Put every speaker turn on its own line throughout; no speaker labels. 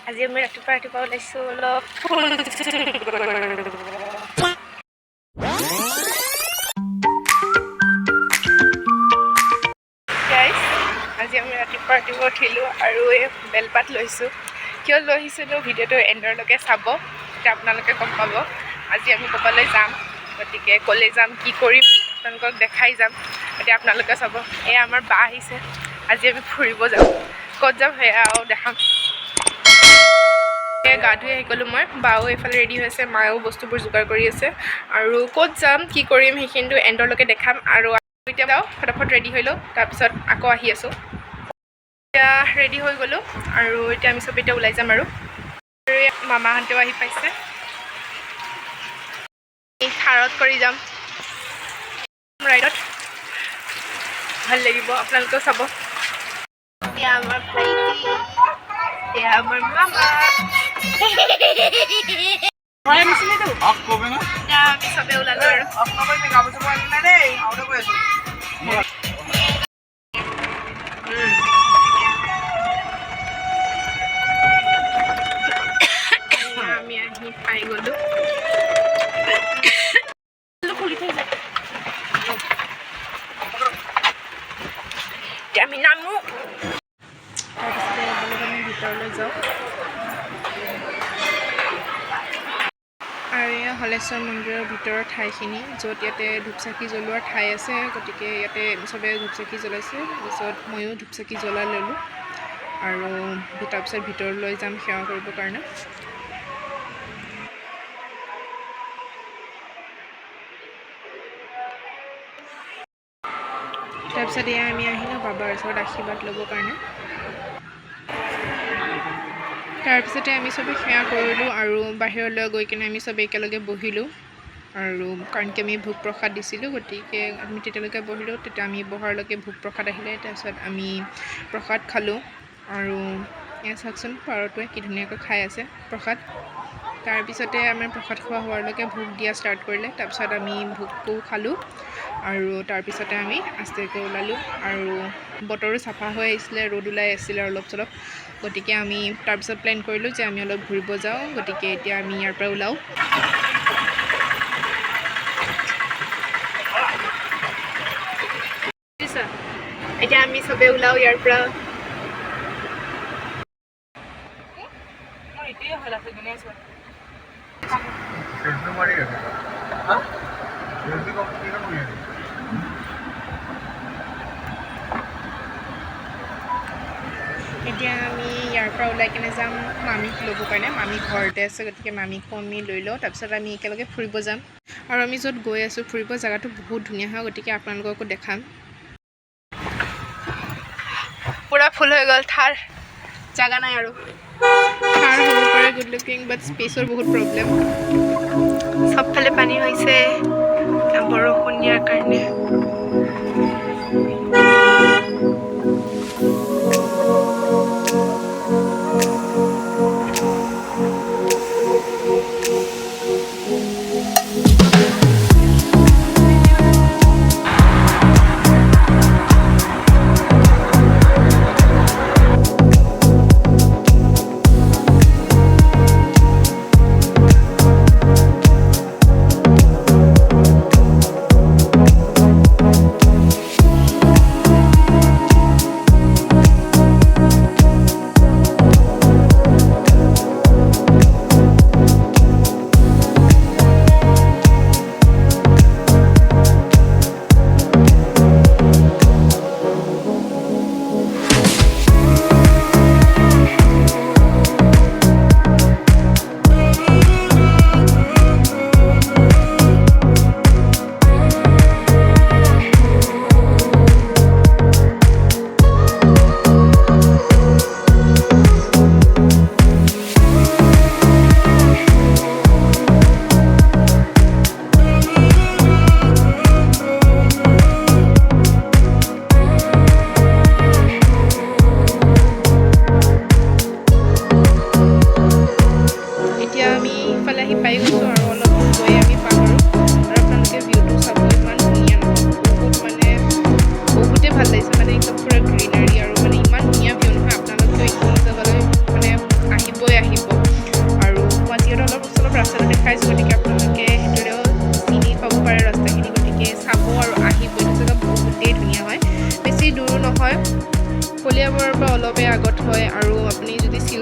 আজি আমি ৰাতিপুৱা ওলাইছোঁ অলপ আজি আমি ৰাতিপুৱা উঠিলোঁ আৰু এই বেলপাত লৈছোঁ। কিয় লৈ আহিছিলোঁ ভিডিঅ'টো এণ্ডৰলৈকে চাব, তেতিয়া আপোনালোকে গম পাব। আজি আমি ক'ৰবালৈ যাম, গতিকে ক'লৈ যাম, কি কৰিম আপোনালোকক দেখাই যাম। এতিয়া আপোনালোকে চাব। এয়া আমাৰ বা আহিছে, আজি আমি ফুৰিব যাম। ক'ত যাম সেয়াও দেখাম। গা ধুই আহি গ'লোঁ মই, বাও এইফালে ৰেডি হৈ আছে, মায়েও বস্তুবোৰ যোগাৰ কৰি আছে। আৰু ক'ত যাম, কি কৰিম সেইখিনিতো এণ্ডৰলৈকে দেখাম। আৰু এতিয়া যাওঁ, ফটাফট ৰেডি হৈ লওঁ, তাৰপিছত আকৌ আহি আছোঁ। এতিয়া ৰেডি হৈ গ'লোঁ আৰু এতিয়া আমি চব এতিয়া ওলাই যাম। আৰু মামাহঁতেও আহি পাইছে, থাৰত কৰি যাম ৰাইডত, ভাল লাগিব, আপোনালোকেও চাব। এতিয়া আমাৰ ভাইটি, এতিয়া আমাৰ মামা, আমি চবে ওলালো আৰু আমি আহি পাই গ'লো। এতিয়া আমি নামো, তাৰপিছতে আমি ভিতৰলৈ যাওঁ। আৰু এয়া হলেশ্বৰ মন্দিৰৰ ভিতৰৰ ঠাইখিনি, য'ত ইয়াতে ধূপচাকি জ্বলোৱাৰ ঠাই আছে। গতিকে ইয়াতে চবে ধূপচাকি জ্বলাইছে, তাৰপিছত ময়ো ধূপচাকি জ্বলাই ল'লোঁ আৰু তাৰপিছত ভিতৰলৈ যাম সেৱা কৰিবৰ কাৰণে। তাৰপিছত এয়া আমি আহিলোঁ বাবাৰ ওচৰত আশীৰ্বাদ ল'বৰ কাৰণে। তাৰপিছতে আমি চবেই সেৱা কৰিলোঁ আৰু বাহিৰলৈ গৈ কিনে আমি চবেই একেলগে বহিলোঁ। আৰু কাৰণ কি আমি ভোগ প্ৰসাদ দিছিলোঁ, গতিকে আমি তেতিয়ালৈকে বহিলোঁ। তেতিয়া আমি বহাৰলৈকে ভোগ প্ৰসাদ আহিলে, তাৰপিছত আমি প্ৰসাদ খালোঁ। আৰু এয়া চাওকচোন পাৰটোৱে কি ধুনীয়াকৈ খাই আছে প্ৰসাদ। তাৰপিছতে আমাৰ প্ৰসাদ খোৱা হোৱালৈকে ভোগ দিয়া ষ্টাৰ্ট কৰিলে। তাৰপিছত আমি ভোগটো খালোঁ আৰু তাৰপিছতে আমি আস্তেকৈ ওলালোঁ। আৰু বতৰো চাফা হৈ আহিছিলে, ৰ'দ ওলাই আছিলে অলপ চলপ। গতিকে আমি তাৰপিছত প্লেন কৰিলোঁ যে আমি অলপ ঘূৰিব যাওঁ। গতিকে এতিয়া আমি ইয়াৰ পৰা ওলাওঁ। এতিয়া আমি চবে ওলাওঁ ইয়াৰ পৰা। এতিয়া আমি ইয়াৰ পৰা ওলাই কিনে যাম মামীক ল'বৰ কাৰণে। মামী ঘৰতে আছে, গতিকে মামীকো আমি লৈ লওঁ। তাৰপিছত আমি একেলগে ফুৰিব যাম। আৰু আমি য'ত গৈ আছোঁ ফুৰিব, জেগাটো বহুত ধুনীয়া হয়, গতিকে আপোনালোককো দেখাম। পূৰা ফুল হৈ গ'ল, থাৰ জাগা নাই আৰু। থাৰ হ'ব পাৰে গুড লুকিং, বাট স্পেচৰ বহুত প্ৰব্লেম। চবফালে পানী হৈছে বৰষুণ দিয়াৰ কাৰণে।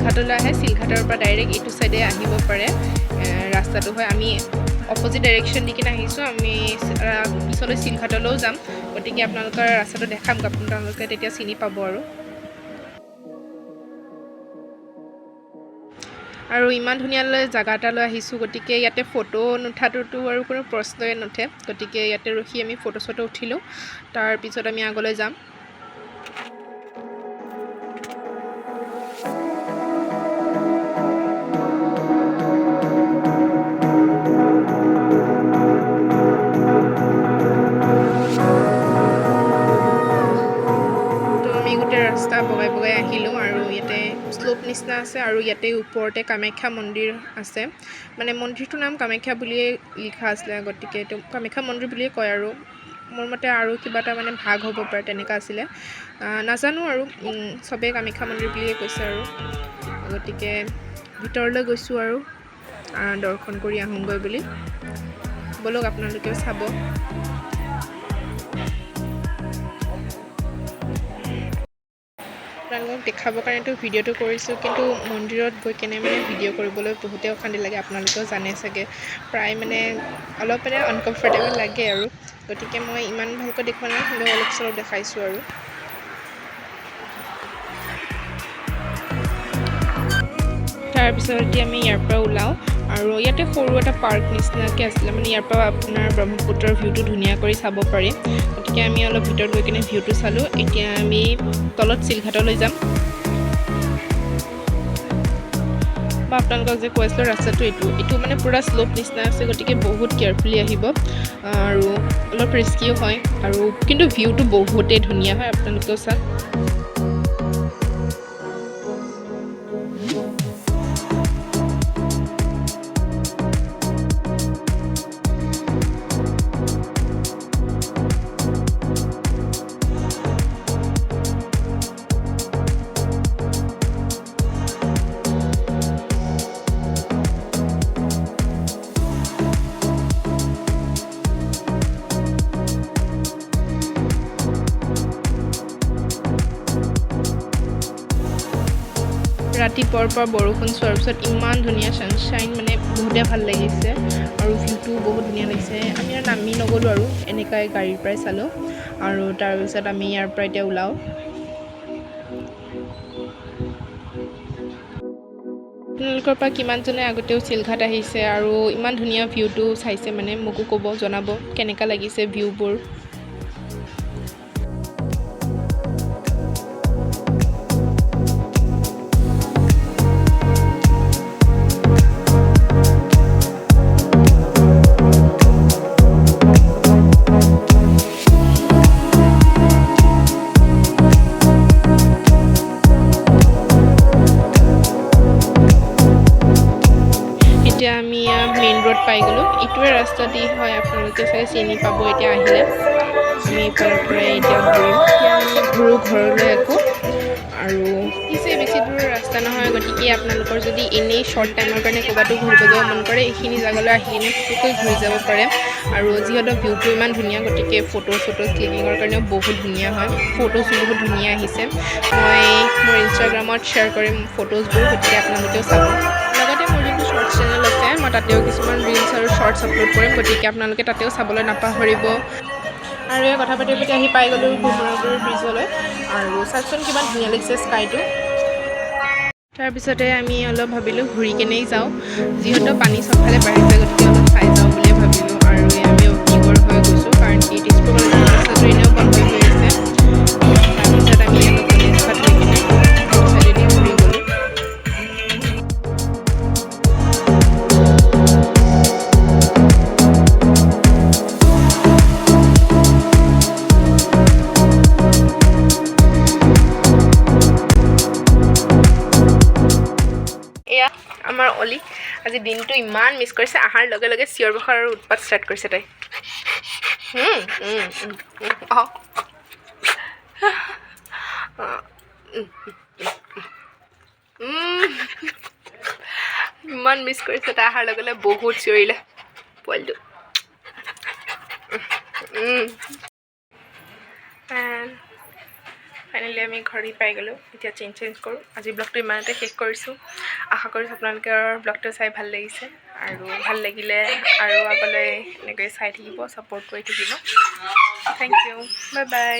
চিলঘাটলৈ আহে চিলঘাটৰ পৰা ডাইৰেক্ট এইটো চাইডে আহিব পাৰে ৰাস্তাটো হয় আমি অপজিট ডাইৰেকশ্যন দি কিনে আহিছোঁ আমি পিছলৈ চিলঘাটলৈও যাম গতিকে আপোনালোকৰ ৰাস্তাটো দেখাম আপোনালোকে তেতিয়া চিনি পাব আৰু ইমান ধুনীয়ালৈ জাগা এটালৈ আহিছোঁ গতিকে ইয়াতে ফটো নুঠাটোতো আৰু কোনো প্ৰশ্নই নুঠে গতিকে ইয়াতে ৰখি আমি ফটো চটো উঠিলোঁ তাৰপিছত আমি আগলৈ যাম ৰাস্তা বগাই বগাই আহিলোঁ আৰু ইয়াতে স্লোপ নিচিনা আছে আৰু ইয়াতে ওপৰতে কামাখ্যা মন্দিৰ আছে মানে মন্দিৰটোৰ নাম কামাখ্যা বুলিয়ে লিখা আছিলে গতিকে এইটো কামাখ্যা মন্দিৰ বুলিয়ে কয় আৰু মোৰ মতে আৰু কিবা এটা মানে ভাগ হ'ব পাৰে তেনেকুৱা আছিলে নাজানো আৰু চবেই কামাখ্যা মন্দিৰ বুলিয়ে কৈছে আৰু গতিকে ভিতৰলৈ গৈছোঁ আৰু দৰ্শন কৰি আহোঁগৈ বুলি ব'লক আপোনালোকেও চাব আপোনালোকক দেখাবৰ কাৰণেতো ভিডিঅ'টো কৰিছোঁ কিন্তু মন্দিৰত গৈ কেনে মানে ভিডিঅ' কৰিবলৈ বহুতেই অশান্তি লাগে আপোনালোকেও জানে চাগে প্ৰায় মানে অলপ মানে আনকমফৰ্টেবল লাগে আৰু গতিকে মই ইমান ভালকৈ দেখুওৱা নাই কিন্তু অলপ চলপ দেখাইছোঁ আৰু তাৰপিছত এতিয়া আমি ইয়াৰ পৰা ওলাওঁ আৰু ইয়াতে সৰু এটা পাৰ্ক নিচিনাকৈ আছিলে মানে ইয়াৰ পৰা আপোনাৰ ব্ৰহ্মপুত্ৰৰ ভিউটো ধুনীয়া কৰি চাব পাৰি গতিকে আমি অলপ ভিতৰত গৈ কিনে ভিউটো চালোঁ এতিয়া আমি তলত চিলঘাটলৈ যাম বা আপোনালোকক যে কৈ আছিলোঁ ৰাস্তাটো এইটো মানে পূৰা শ্লোপ নিচিনা আছে গতিকে বহুত কেয়াৰফুলি আহিব আৰু অলপ ৰিস্কিও হয় আৰু কিন্তু ভিউটো বহুতেই ধুনীয়া হয় আপোনালোকেও চাওক ৰাতিপুৱাৰ পৰা বৰষুণ চোৱাৰ পিছত ইমান ধুনীয়া ছানশ্বাইন মানে বহুতে ভাল লাগিছে আৰু ভিউটো বহুত ধুনীয়া লাগিছে আমি আৰু নামি নগ'লোঁ আৰু এনেকুৱাই গাড়ীৰ পৰাই চালোঁ আৰু তাৰপিছত আমি ইয়াৰ পৰা এতিয়া ওলাওঁ আপোনালোকৰ পৰা কিমানজনে আগতেও চিলঘাট আহিছে আৰু ইমান ধুনীয়া ভিউটো চাইছে মানে মোকো ক'ব জনাব কেনেকুৱা লাগিছে ভিউবোৰ এতিয়া আমি মেইন ৰোড পাই গ'লোঁ ইটোৱে ৰাস্তা দি হয় আপোনালোকে চাগে চিনি পাব এতিয়া আহিলে আমি এইফালৰ পৰাই এতিয়া ঘূৰিম এতিয়া আমি ঘূৰোঁ ঘৰলৈ আকৌ আৰু বেছি দূৰৰ ৰাস্তা নহয় গতিকে আপোনালোকৰ যদি এনেই শ্বৰ্ট টাইমৰ কাৰণে ক'ৰবাতো ঘূৰিব যাব মন কৰে এইখিনি জেগালৈ আহি কিনে ফুটুকৈ ঘূৰি যাব পাৰে আৰু যিহেতু ভিউটো ইমান ধুনীয়া গতিকে ফটোজ ক্লিকিঙৰ কাৰণেও বহুত ধুনীয়া হয় ফটোজ বহুত ধুনীয়া আহিছে মই মোৰ ইনষ্টাগ্ৰামত শ্বেয়াৰ কৰিম ফটোজবোৰ গতিকে আপোনালোকেও চাব লগতে মোৰ যোনটো শ্বৰ্টছ চেনেল আছে মই তাতেও কিছুমান ৰিলছ আৰু শ্বৰ্টছ আপলোড কৰিম গতিকে আপোনালোকে তাতেও চাবলৈ নাপাহৰিব আৰু এই কথা পাতি আহি পাই গ'লোঁ ভোমোৰাগুৰি ব্ৰিজলৈ আৰু চাওকচোন কিমান ধুনীয়া লাগিছে স্কাইটো তাৰপিছতে আমি অলপ ভাবিলোঁ ঘূৰি কেনেই যাওঁ যিহেতু পানী চবফালে বাঢ়িছে গতিকে অলপ চাই যাওঁ বুলিয়ে ভাবিলোঁ আৰু আমি অগ্নিগড় হৈ গৈছোঁ কাৰণ কি তেজপুৰ কলেজৰ ৰাস্তাটো এনেও বন্ধ হৈ আছে তাৰপিছত আমি অলপ গণেশ ঘাট হৈ কিনে চাইডেদি ঘূৰি গ'লোঁ আমাৰ অলি আজি দিনটো ইমান মিছ কৰিছে আহাৰ লগে লগে চিঞৰ বাখৰ আৰু উৎপাত ষ্টাৰ্ট কৰিছে তাই ইমান মিছ কৰিছে তাই অহাৰ লগে লগে বহুত চিঞৰিলে পোৱালিটো ফাইনেলি আমি ঘৰ পাই গ'লোঁ। এতিয়া চেঞ্জ কৰোঁ। আজি ব্লগটো ইমানতে শেষ কৰিছোঁ। আশা কৰিছোঁ আপোনালোকৰ ব্লগটো চাই ভাল লাগিছে, আৰু ভাল লাগিলে আৰু আগলৈ এনেকৈ চাই থাকিব, ছাপোৰ্ট কৰি থাকিব। Thank you, bye by.